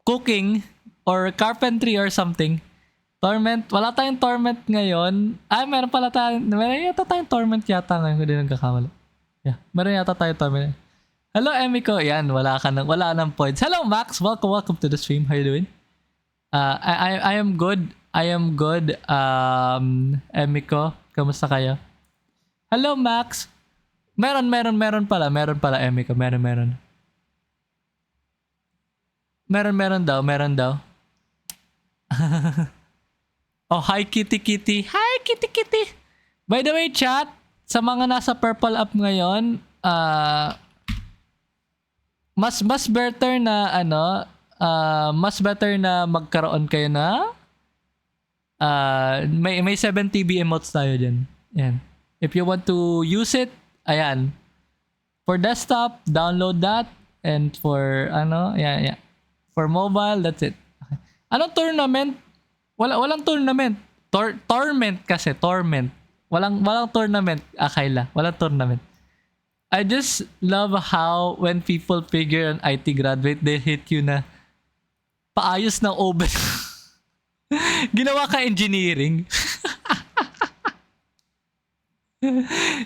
cooking, or carpentry or something, Torment, wala tayong torment ngayon. Ay, meron yata tayong torment yata ngayon, kung di nagkakamali. Yeah, meron yata tayong torment. Hello, Emiko. Yan, wala nang points. Hello, Max. Welcome to the stream. How you doing? I am good. I am good. Emiko, kamusta kayo? Hello, Max. Meron pala, Emiko. Meron. Meron daw. Oh, hi Kitty Kitty. Hi Kitty Kitty. By the way, chat, sa mga nasa purple up ngayon, mas better na mas better na magkaroon kayo na may 7 TB emotes tayo diyan. Yan. If you want to use it, ayan. For desktop, download that, and for yeah. For mobile, that's it. Okay. Anong tournament? Walang tournament. Torment kasi, torment. Walang tournament, Kayla. Walang tournament. I just love how when people figure an IT graduate, they hit you na paayos ng oven. Ginawa ka engineering.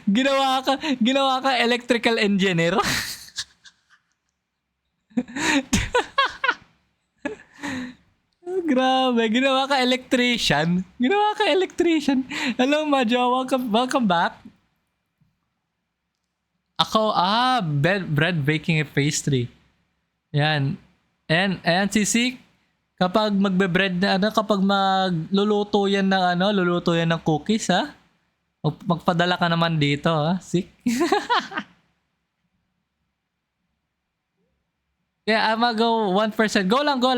ginawa ka electrical engineer. Grabe, ginawa ka electrician. Hello, Majo. Welcome back. Ako, bread baking a pastry. Yan. And sisik, kapag magbe-bread na kapag magluluto yan ng cookies, ha? Magpadala ka naman dito, ha? Sik. Yeah, I'm gonna go 1%. Go lang. Go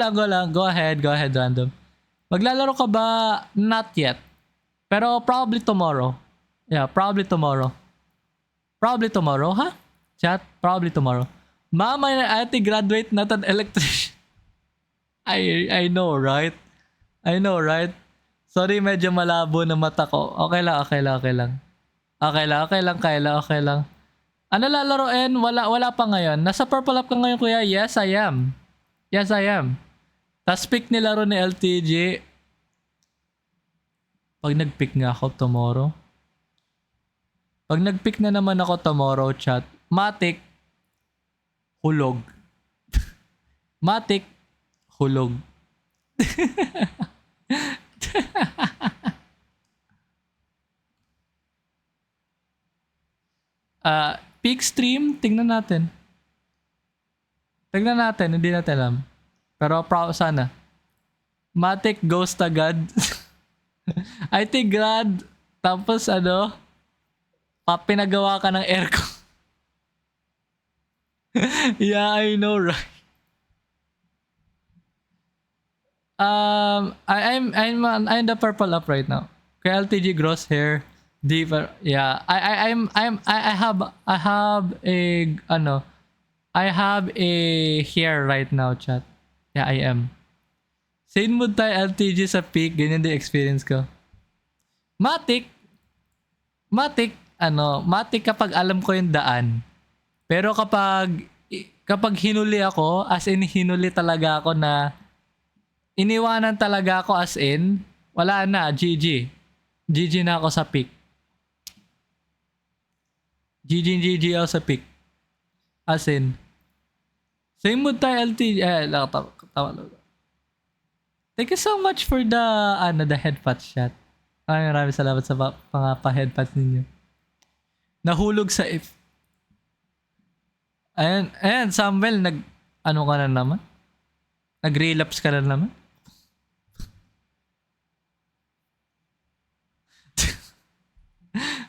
ahead, random. Maglalaro ka ba? Not yet. Pero probably tomorrow. Yeah, probably tomorrow. Ha? Chat, probably tomorrow. Mama, I think graduate not an electrician. I know, right? Sorry, medyo malabo na mata ko. Okay lang. Okay lang. Ano lalaroin? Wala pa ngayon. Nasa purple up ka ngayon, kuya? Yes, I am. Tas pick nilaro ni LTG. Pag nag-pick nga ako tomorrow. Pag nag-pick na naman ako tomorrow, chat. Matik. Hulog. Peak stream, tingnan natin. Hindi natin alam. Pero sana. Matic Ghost agad. I think grad. Tapos pinagawa ka ng aircon. Yeah, I know, right? I'm the purple up right now. Kaya LTG gross hair. Deeper, yeah. I have a hair right now, chat. Yeah, I am. Same mood tayo LTG sa peak, ganyan din experience ko. Matic kapag alam ko yung daan. Pero kapag hinuli ako, as in hinuli talaga ako na iniwanan talaga ako as in, wala na, GG na ako sa peak. GG ako sa pick. As in. Same mood tayo LT. Tama. Thank you so much for the headpats chat. Maraming salamat sa mga pa-headpats ninyo. Nahulog sa if. Ayan, Samuel, ka na naman? Nag-relapse ka na naman?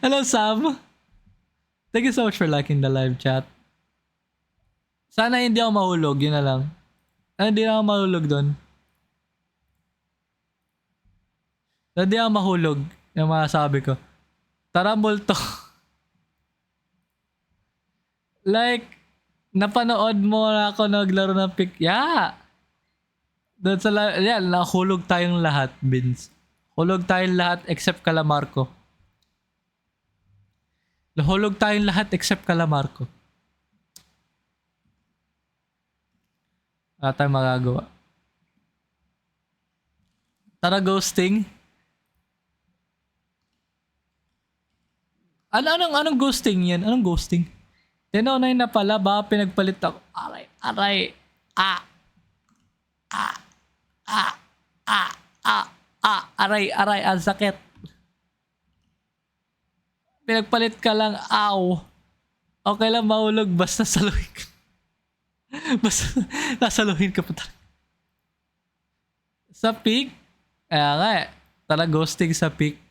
Hello, Sam. Thank you so much for liking the live chat. Sana hindi ako mahulog, yun na lang. Hindi na ako mahulog doon. Hindi ako mahulog, yung mga sabi ko. Tara, multo. Like, napanood mo na ako naglaro ng pick. Yeah. Doon nahulog tayong lahat, Vince. Hulog tayong lahat except Calamarco. Nahulog tayong lahat except Calamarco. Wala tayong magagawa. Tara ghosting. Anong ghosting yan? Anong ghosting? 10:09 na pala, ba pinagpalit ako. Aray, aray. Ah, ah, ah, ah, ah, ah, aray, aray, ang sakit. Pinagpalit ka lang, aw. Okay lang mahulog, basta saluhin ka. Basta nasaluhin ka pa talaga. Sa peak? Kaya nga eh. Tala ghosting sa peak.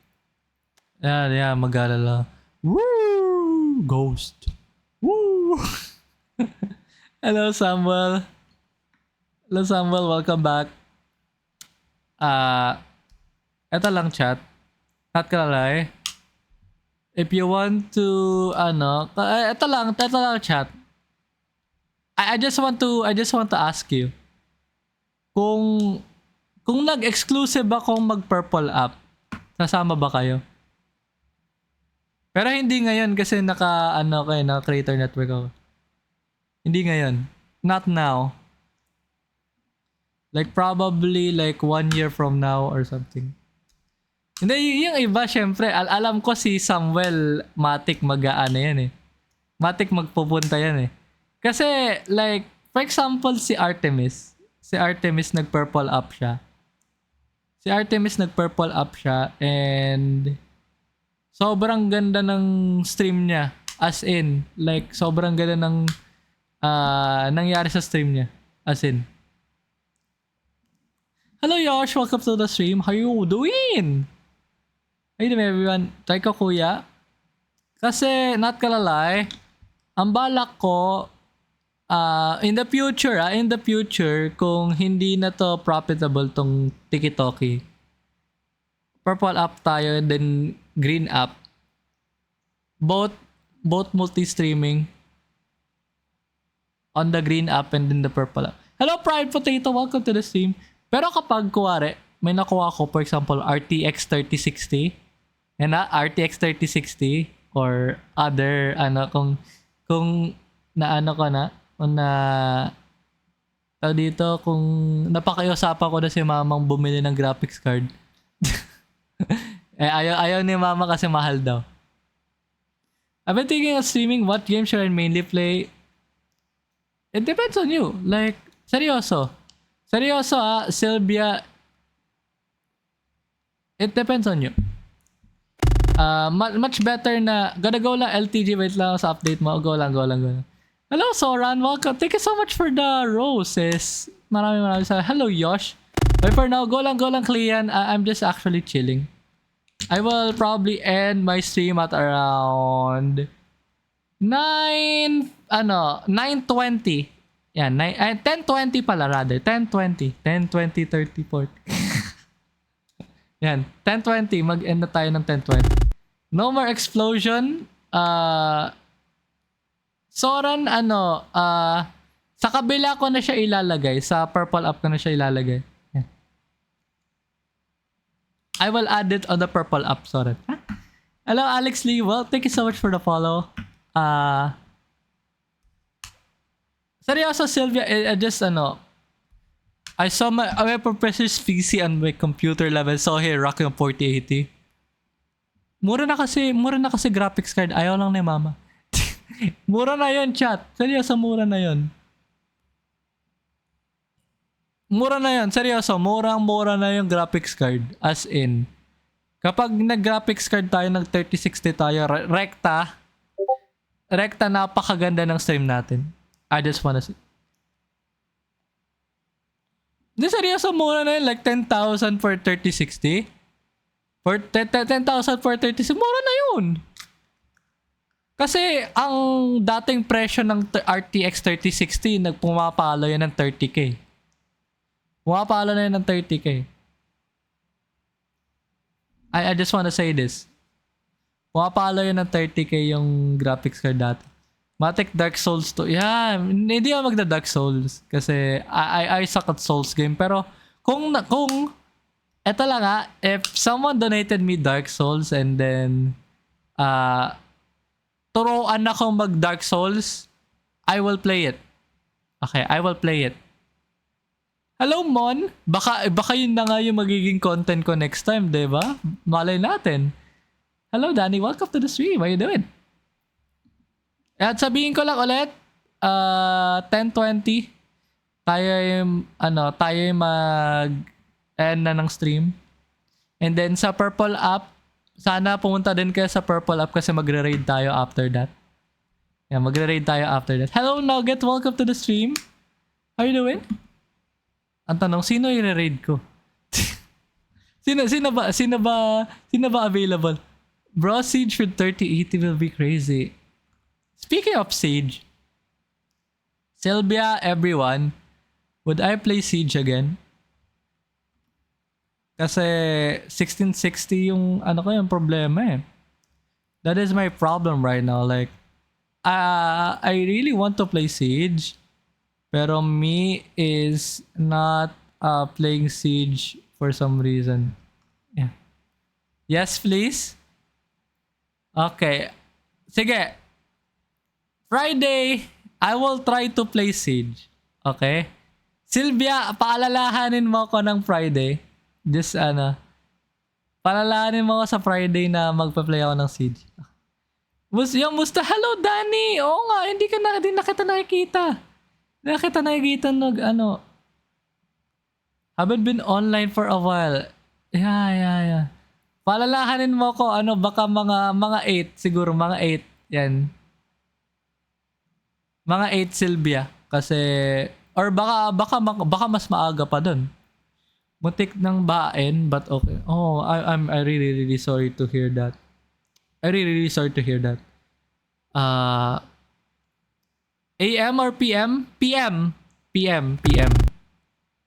Yan, mag-alala. Woo! Ghost. Woo! Hello, Samuel. Hello, Samuel. Welcome back. Eto lang chat. Not gonna lie. If you want to, eto lang chat. I just want to ask you. Kung nag-exclusive akong mag-purple up, sasama ba kayo? Pero hindi ngayon kasi naka creator network ako. Hindi ngayon. Not now. Like probably like 1 year from now or something. Hindi, yung iba syempre, alam ko si Samuel Matic mag-aano yan eh. Matic magpupunta yan eh. Kasi like, for example si Artemis. Si Artemis nag-purple up siya. And sobrang ganda ng stream niya. As in, like sobrang ganda ng nangyari sa stream niya. As in. Hello Yosh, welcome to the stream. How you doing? How you doing everyone? Try ko kuya. Kasi not gonna lie, ang balak ko in the future kung hindi na to profitable tong Tiki-Toki, purple up tayo then green up. Both multi-streaming on the green up and then the purple up. Hello Pride Potato, welcome to the stream. Pero kapag kuwari, may nakuha ko for example RTX 3060 and RTX 3060 or other kung naano ko na dito kung napakiusapan ko na si mamang bumili ng graphics card. ayaw ni mama kasi mahal daw. I've been thinking of streaming. What game should I mainly play? It depends on you. Like, seryoso Sylvia. It depends on you. Much better na gotta go lang LTG. Wait lang sa update mo. Go lang. Hello Soran, welcome. Thank you so much for the roses. Maraming salamat. Hello Yosh. But for now, go lang Clean. I'm just actually chilling. I will probably end my stream at around 9:20. Yan, 10:20 pala rather. 10:20, 30, 40. Yan, 10:20. Mag-end na tayo ng 10:20. No more explosion. Soran, sa kabila ko na siya ilalagay. Sa purple up ko na siya ilalagay. Yan. I will add it on the purple up, Soran. Huh? Hello, Alex Lee. Well, thank you so much for the follow. Seryoso, Sylvia, I saw my professor's PC on my computer level. So here, rocking a 4080. Mura na kasi graphics card. Ayaw lang ni mama. Mura na yun, chat. Seryoso, mura na yun. Seryoso, murang-mura na yung graphics card. As in, kapag nag-graphics card tayo, nag-3060 tayo, rekta, napakaganda ng stream natin. I just wanna see. Hindi, seryoso, mura na yun. Like 10,000 for 3060. For 10,000 for 3060, mura na yun. Kasi ang dating presyo ng RTX 3060, pumapalo yan ng 30k. Pumapalo na yan ng 30k. I just wanna say this. Pumapalo yan ng 30k yung graphics card dati. Matic Dark Souls to. Yeah, hindi ako magda-Dark Souls kasi I suck at Souls game. Pero kung eto lang if someone donated me Dark Souls and then turuan ako mag Dark Souls, I will play it. Okay, I will play it. Hello, Mon. Baka yun na nga yung magiging content ko next time, di ba? Malay natin. Hello, Danny. Welcome to the stream. How you doing? At sabihin ko lang ulit, 10:20, tayo yung mag-end na ng stream. And then sa Purple app, sana pumunta din kayo sa Purple app kasi magre-raid tayo after that. Yeah, magre-raid tayo after that. Hello, Nugget. Welcome to the stream. How you doing? Ang tanong, sino yung raid ko? Sino ba available? Bro, Siege with 3080 will be crazy. Speaking of Siege, Sylvia, everyone, would I play Siege again? Kasi 1660 yung yung problema eh. That is my problem right now. Like, I really want to play Siege, pero me is not playing Siege for some reason. Yeah. Yes, please. Okay. Sige. Friday, I will try to play Siege. Okay? Sylvia, paalalahanin mo ako ng Friday. Just paalalahanin mo ako sa Friday na magpa-play ako ng Siege. Musta? Hello, Danny! Oo nga, hindi na kita nakikita. Haven't been online for a while. Yeah. Paalalahanin mo ko, baka mga 8, siguro, mga 8. Yan. Mga 8 Sylvia. Kasi, or baka mas maaga pa dun. Mutik ng baen, but okay. Oh, I'm really, really sorry to hear that. AM or PM? PM.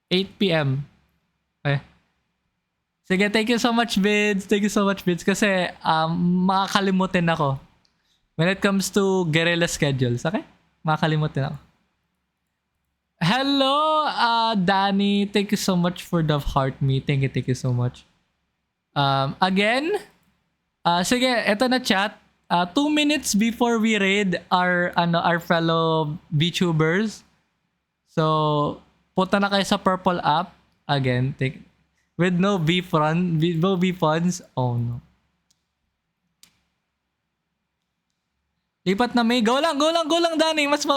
8 PM. Okay. Sige, thank you so much, Vids. Kasi, makakalimutin ako. When it comes to guerrilla schedules, okay? Makakalimutin ako. Hello, Danny. Thank you so much for the heart me. Thank you so much. Again, sige, eto na chat. 2 minutes before we raid our fellow VTubers. So, punta na kayo sa Purple app. Again, with no funds. Oh no. Lipat na may. Go lang, Danny. Much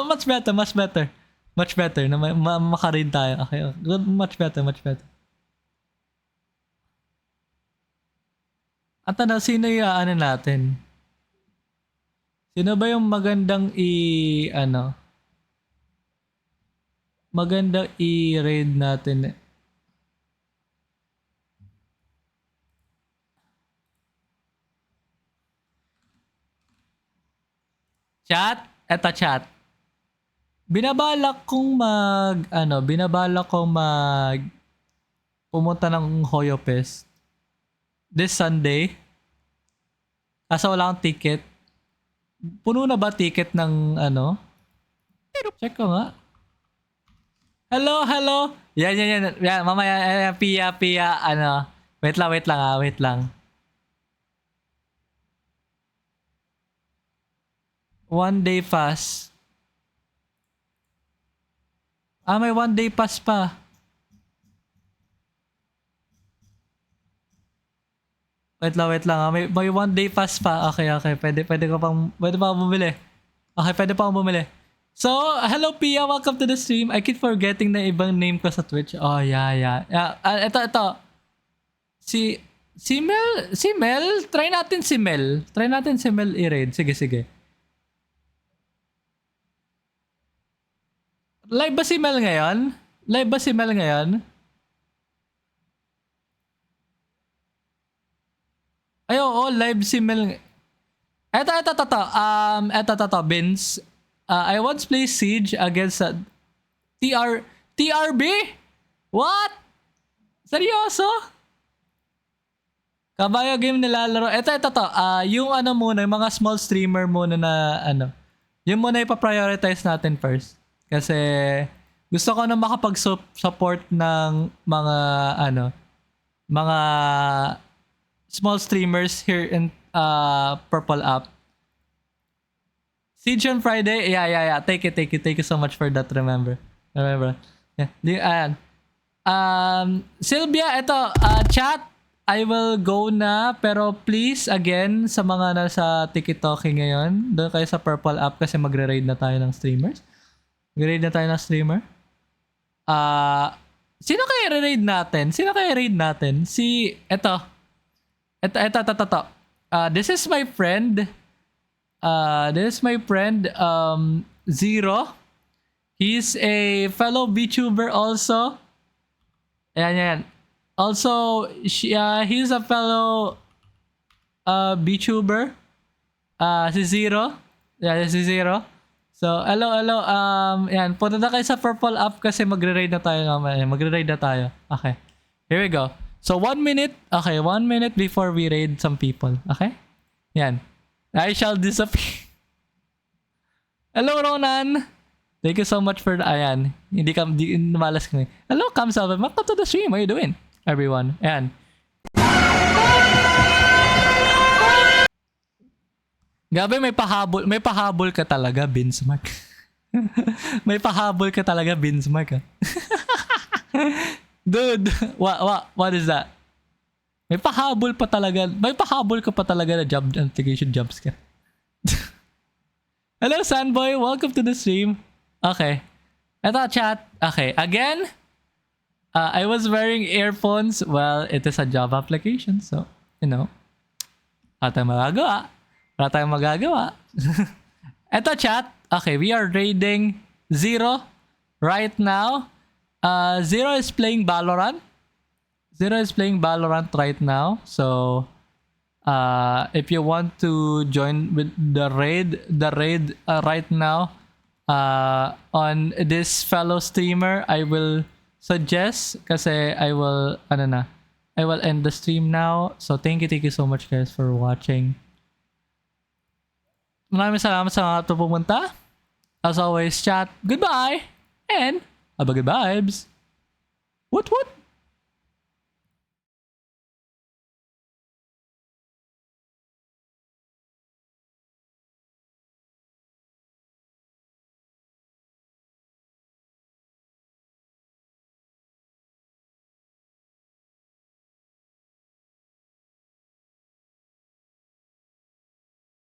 better na makaread tayo. Okay. Good, much better. At sino yung natin? Sino ba yung magandang i-raid natin? Chat? Eto chat. Binabalak kong pumunta ng Hoyo Fest this Sunday. Kaso wala akong ticket. Puno na ba ticket ng Check ko nga. Hello. Yan. Mamaya, Pia, Wait lang. 1 day pass. May 1 day pass pa. Wait lang. May 1 day pass pa. Okay. Pwede pa bumili. Okay, pwede pa bumili. So, hello Pia, welcome to the stream. I keep forgetting na ibang name ko sa Twitch. Oh, yeah. Ito. Si Mel, try natin si Mel i-raid. Sige. Live ba si Mel ngayon? Ay, oo, live si Mel. Eto. Vince. I once played Siege against TRB? What? Seryoso? Kabayo game nilalaro. Eto. Yung muna, yung mga small streamer muna na yung muna ipa-prioritize natin first. Kasi gusto ko na makapag-support ng mga small streamers here in Purple app. Siege on Friday? Yeah. Thank you so much for that, remember. Yeah. Ayan. Sylvia, ito, chat, I will go na, pero please, again, sa mga nasa TikTok ngayon, doon kayo sa Purple app kasi magre-raid na tayo ng streamers. Magre-raid na tayo ng streamer. Sino kaya raid natin? Sino kaya raid natin? Si, ito. This is my friend. Zero. He's a fellow VTuber also. Ayan. Also, he's a fellow VTuber. Si Zero. Yeah, si Zero. So, hello. Yan, punta na kayo sa Purple app kasi magre-raid na tayo naman. Magre-raid na tayo. Okay. Here we go. So, 1 minute. Okay, 1 minute before we raid some people. Okay? Yan. I shall disappear. Hello, Ronan. Thank you so much for the... Ayan. Hindi malas ka. Hello, Kamsal. Welcome to the stream. How you doing, everyone? Ayan. Gabi, may pahabol ka talaga, Binsmark. May pahabol ka talaga, Binsmark. Dude, what is that? May pahabol ka pa talaga na job application jobs ka. Hello, Sandboy. Welcome to the stream. Okay. Ito, chat. Okay. Again, I was wearing earphones. Well, it is a job application. So, wala tayong magagawa. Ito, chat. Okay, we are raiding Zero right now. Zero is playing Valorant. Right now. So, if you want to join with the raid right now, on this fellow streamer, I will suggest kasi I will end the stream now. So thank you so much guys for watching. Maraming salamat sa mga pumunta. As always, chat, goodbye and have a good vibes. What?